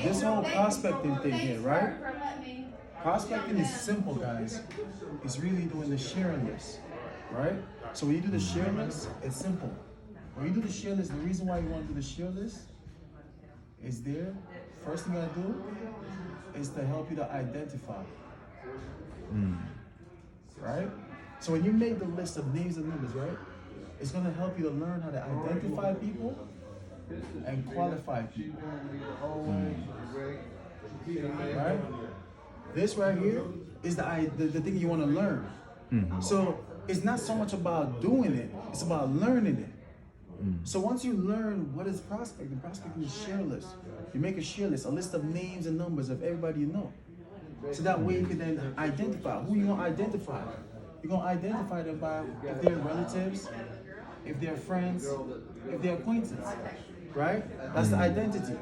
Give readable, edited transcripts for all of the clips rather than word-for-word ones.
this whole prospecting thing here, right? Prospecting is simple, guys. It's really doing the share list, right? So when you do the share list, it's simple. When you do the share list, the reason why you want to do the share list is there. First thing you gotta do is to help you to identify, right? So when you make the list of names and numbers, right, it's gonna help you to learn how to identify people and qualify people, right? This right here is the thing you want to learn. So it's not so much about doing it, it's about learning it. So once you learn what is prospecting is share list. You make a share list, a list of names and numbers of everybody you know. So that way you can then identify. Who you gonna identify? You're gonna identify them by if they're relatives, if they're friends, if they're acquaintances, right? That's the identity.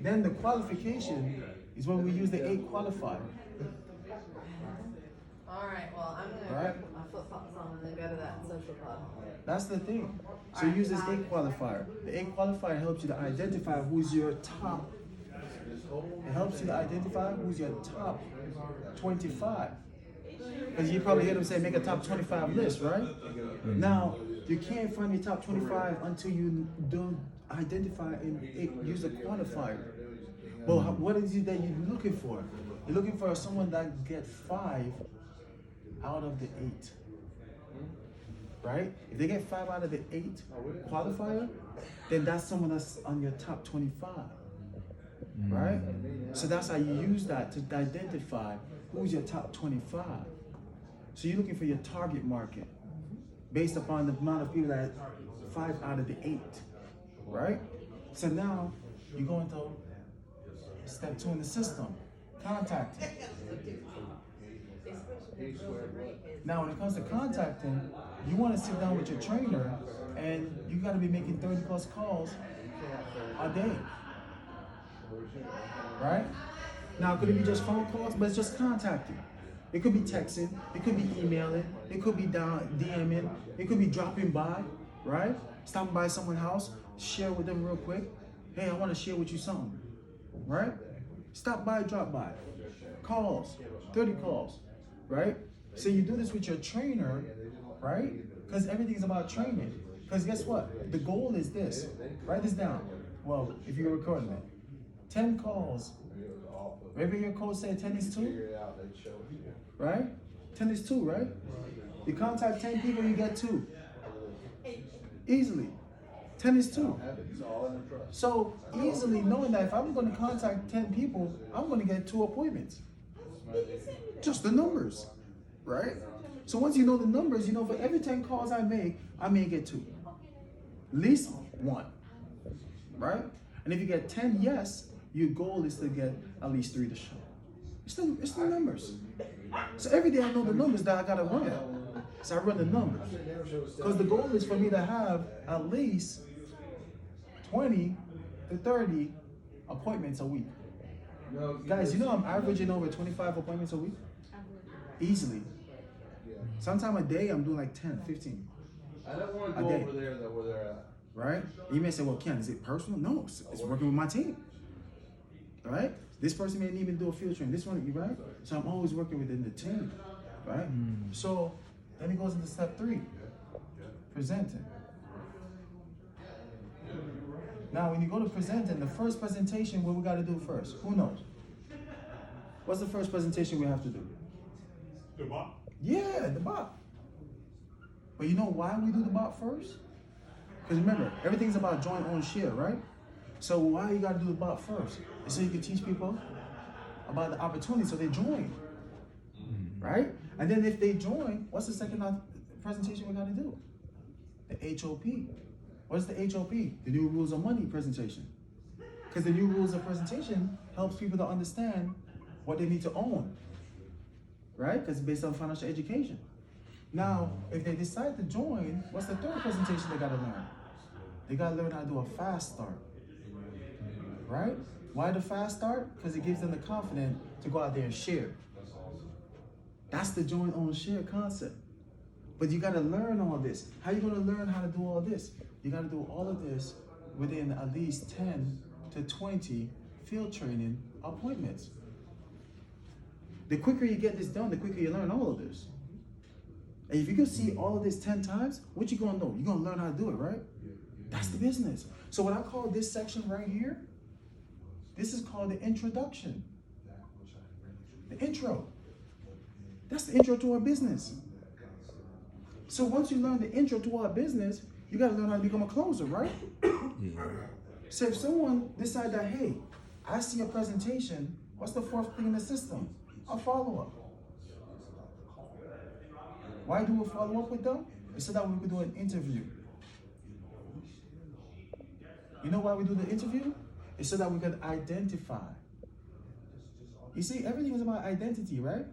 Then the qualification is when we use the 8 qualifier. All right, well, I'm gonna put my flip flops on and then go to that social club. That's the thing. So you use this 8 qualifier. The 8 qualifier helps you to identify who's your top. It helps you to identify who's your top 25. Because you probably hear them say make a top 25 list, right? Now, you can't find your top 25 until you don't identify and use a quantifier. Well, what is it that you're looking for? You're looking for someone that gets 5 out of the 8. Right? If they get 5 out of the 8 qualifier, then that's someone that's on your top 25. Right? So that's how you use that to identify who's your top 25. So you're looking for your target market based upon the amount of people that 5 out of the 8. Right? So now you go into step 2 in the system, contacting. Now, when it comes to contacting, you want to sit down with your trainer and you got to be making 30 plus calls a day. Right? Now, could it be just phone calls? But it's just contacting. It could be texting, it could be emailing, it could be DMing, it could be dropping by, right? Stopping by someone's house, share with them real quick. Hey, I want to share with you something, right? Stop by, drop by. Calls, 30 calls, right? So you do this with your trainer, right? Because everything is about training. Because guess what? The goal is this. Write this down. Well, if you're recording it. 10 calls. Maybe your code said 10 is 2, right? 10 is 2, right? You contact 10 people, you get 2. Easily. 10 is 2. So easily knowing that if I'm going to contact 10 people, I'm going to get 2 appointments. Just the numbers, right? So once you know the numbers, you know for every 10 calls I may get 2. At least 1, right? And if you get 10 yes, your goal is to get at least 3 to show. It's the numbers. So every day I know the numbers that I gotta run at. So I run the numbers. Because the goal is for me to have at least 20 to 30 appointments a week. Guys, you know I'm averaging over 25 appointments a week? Easily. Sometime a day I'm doing like 10, 15. I don't want to go over there where they're at. Right? You may say, well, Ken, is it personal? No, it's working with my team. Right? This person may even do a field training. This one, right? So I'm always working within the team. Right? So then it goes into step 3. Presenting. Now, when you go to presenting, the first presentation, what we got to do first? Who knows? What's the first presentation we have to do? The bot? Yeah, the bot. But you know why we do the bot first? Because remember, everything's about joint own share, right? So why you got to do the bot first? Is so you can teach people about the opportunity so they join, right? And then if they join, what's the second presentation we got to do? The HOP. What's the HOP? The new rules of money presentation. Because the new rules of presentation helps people to understand what they need to own, right? Because it's based on financial education. Now, if they decide to join, what's the third presentation they got to learn? They got to learn how to do a fast start, right? Why the fast start? Because it gives them the confidence to go out there and share. That's the joint own share concept. But you got to learn all this. How you going to learn how to do all this? You got to do all of this within at least 10 to 20 field training appointments. The quicker you get this done, the quicker you learn all of this. And if you can see all of this 10 times, what you gonna know? You're gonna learn how to do it, right? That's the business. So what I call this section right here, this is called the introduction. The intro. That's the intro to our business. So once you learn the intro to our business, you gotta learn how to become a closer, right? So if someone decide that, hey, I see a presentation, what's the fourth thing in the system? A follow-up. Why do a follow-up with them? It's so that we could do an interview. You know why we do the interview? It's so that we can identify. You see, everything is about identity, right?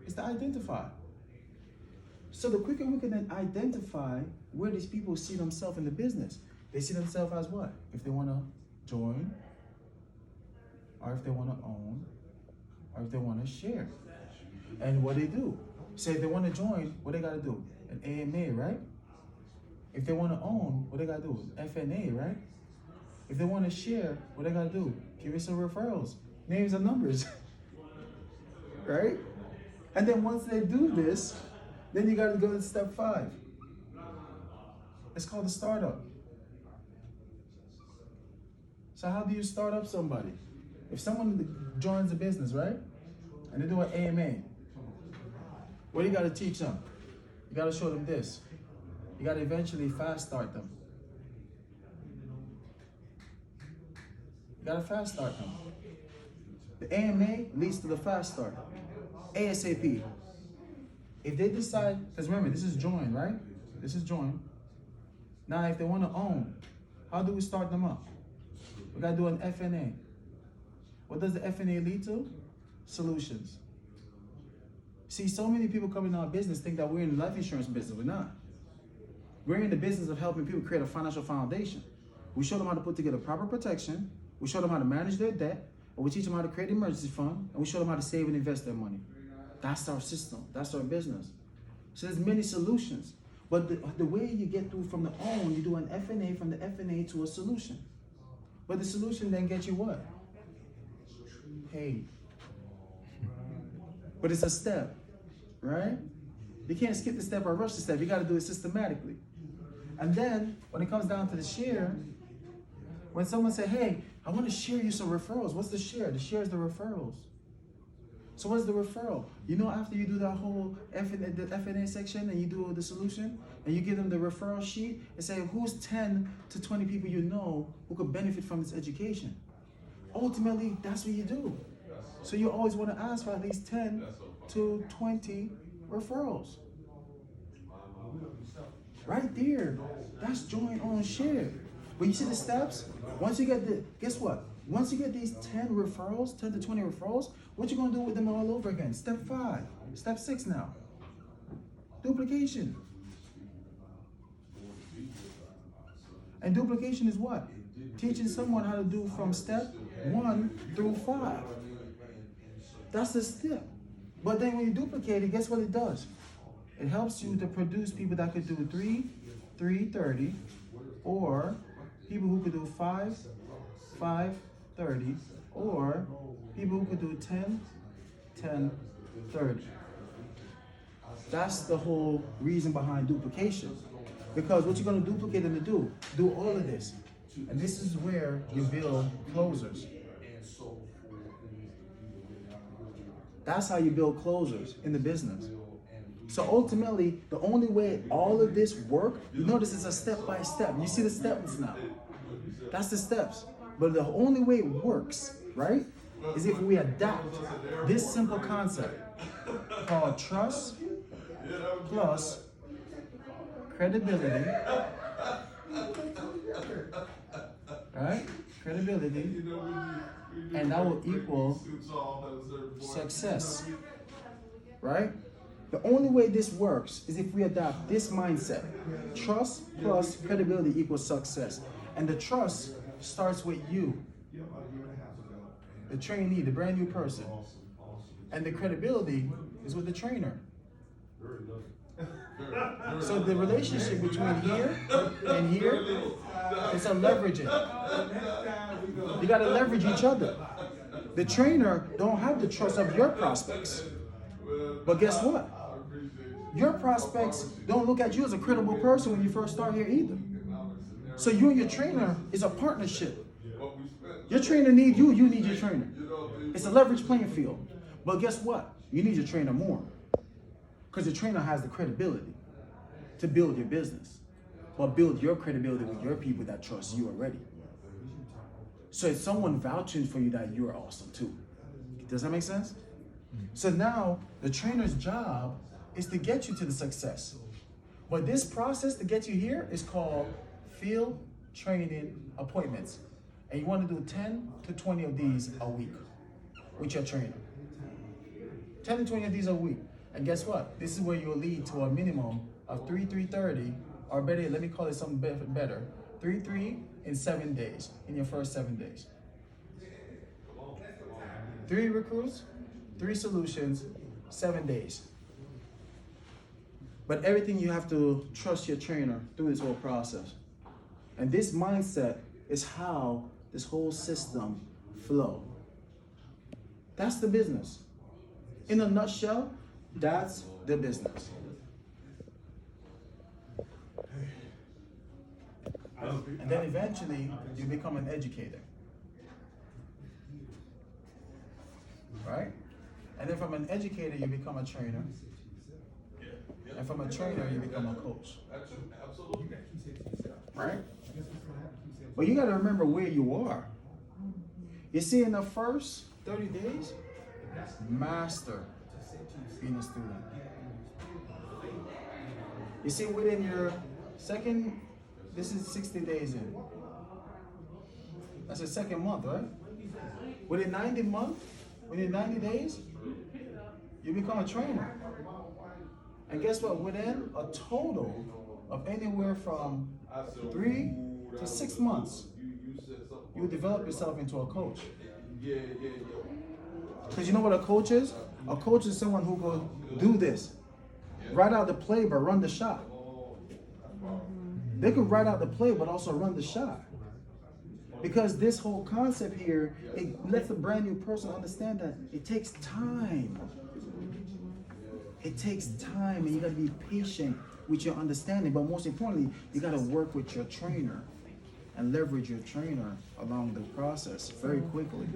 It's to identify. So the quicker we can then identify where these people see themselves in the business, they see themselves as what? If they want to join, or if they want to own, or if they want to share. And what they do. Say if they want to join, what they got to do? An AMA, right? If they want to own, what they got to do? FNA, right? If they want to share, what they got to do? Give me some referrals, names and numbers, right? And then once they do this, then you got to go to step 5. It's called a startup. So how do you start up somebody? If someone joins a business, right? And they do an AMA, what do you got to teach them? You got to show them this. You got to eventually fast start them. You got to fast start them. The AMA leads to the fast start. ASAP. If they decide, because remember, this is join, right? This is join. Now, if they want to own, how do we start them up? We got to do an FNA. What does the FNA lead to? Solutions. See, so many people come in our business think that we're in the life insurance business. We're not. We're in the business of helping people create a financial foundation. We show them how to put together proper protection. We show them how to manage their debt. And we teach them how to create an emergency fund. And we show them how to save and invest their money. That's our system. That's our business. So there's many solutions. But the way you get through from the own, you do an FNA, from the FNA to a solution. But the solution then gets you what? Paid. But it's a step, right? You can't skip the step or rush the step. You got to do it systematically. And then when it comes down to the share, when someone say, hey, I want to share you some referrals. What's the share? The share is the referrals. So what's the referral? You know, after you do that whole the FNA section and you do the solution and you give them the referral sheet and say, who's 10 to 20 people you know who could benefit from this education? Ultimately, that's what you do. So you always want to ask for at least 10 to 20 referrals. Right there. That's join, own, share. But you see the steps? Once you get guess what? Once you get these 10 referrals, 10 to 20 referrals, what you gonna do with them all over again? Step 5, step 6 now. Duplication. And duplication is what? Teaching someone how to do from step 1 through 5. That's the step. But then when you duplicate it, guess what it does? It helps you to produce people that could do 3, 330, or people who could do 5, 530, or people who could do 10, 10, 30. That's the whole reason behind duplication. Because what you're going to duplicate them to do all of this. And this is where you build closers. That's how you build closers in the business. So ultimately, the only way all of this work, you notice it's a step by step. You see the steps now. That's the steps. But the only way it works, right, is if we adapt this simple concept called trust plus credibility, right? Credibility, and that will equal success, right? The only way this works is if we adopt this mindset. Trust plus credibility equals success. And the trust starts with you, the trainee, the brand new person. And the credibility is with the trainer. So the relationship between here and here is a leveraging. You gotta leverage each other. The trainer don't have the trust of your prospects. But guess what? Your prospects don't look at you as a credible person when you first start here either. So you and your trainer is a partnership. Your trainer needs you, you need your trainer. It's a leverage playing field. But guess what? You need your trainer more. Because the trainer has the credibility to build your business. But build your credibility with your people that trust you already. So it's someone vouching for you that you're awesome too. Does that make sense? So now the trainer's job is to get you to the success. But this process to get you here is called field training appointments. And you want to do 10 to 20 of these a week with your trainer. 10 to 20 of these a week. And guess what? This is where you'll lead to a minimum of 330, or better, let me call it something better. 3 in 7 days, in your first 7 days. 3 recruits, 3 solutions, 7 days. But everything you have to trust your trainer through this whole process. And this mindset is how this whole system flow. That's the business. In a nutshell, that's the business. And then eventually, you become an educator. Right? And then from an educator, you become a trainer. And from a trainer, you become a coach. Right? But you got to remember where you are. You see, in the first 30 days, master being a student. You see, within your second, this is 60 days in. That's the second month, right? Within 90 days, you become a trainer. And guess what? Within a total of anywhere from 3 to 6 months, you develop yourself into a coach. Because you know what a coach is? A coach is someone who will do this. Write out the play, but run the shot. They could write out the play, but also run the shot. Because this whole concept here, it lets a brand new person understand that it takes time. It takes time, and you gotta be patient with your understanding. But most importantly, you gotta work with your trainer and leverage your trainer along the process very quickly.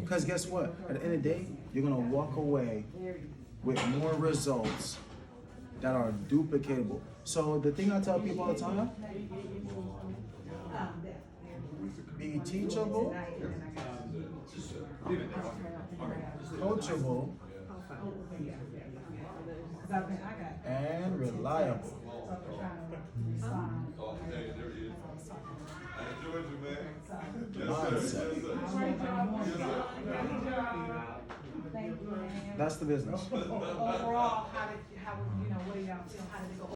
Because guess what? At the end of the day, you're gonna walk away with more results that are duplicatable. So the thing I tell people all the time, be teachable, coachable, and reliable. Mindset. That's the business. Overall, how did, what did y'all feel? How did it go?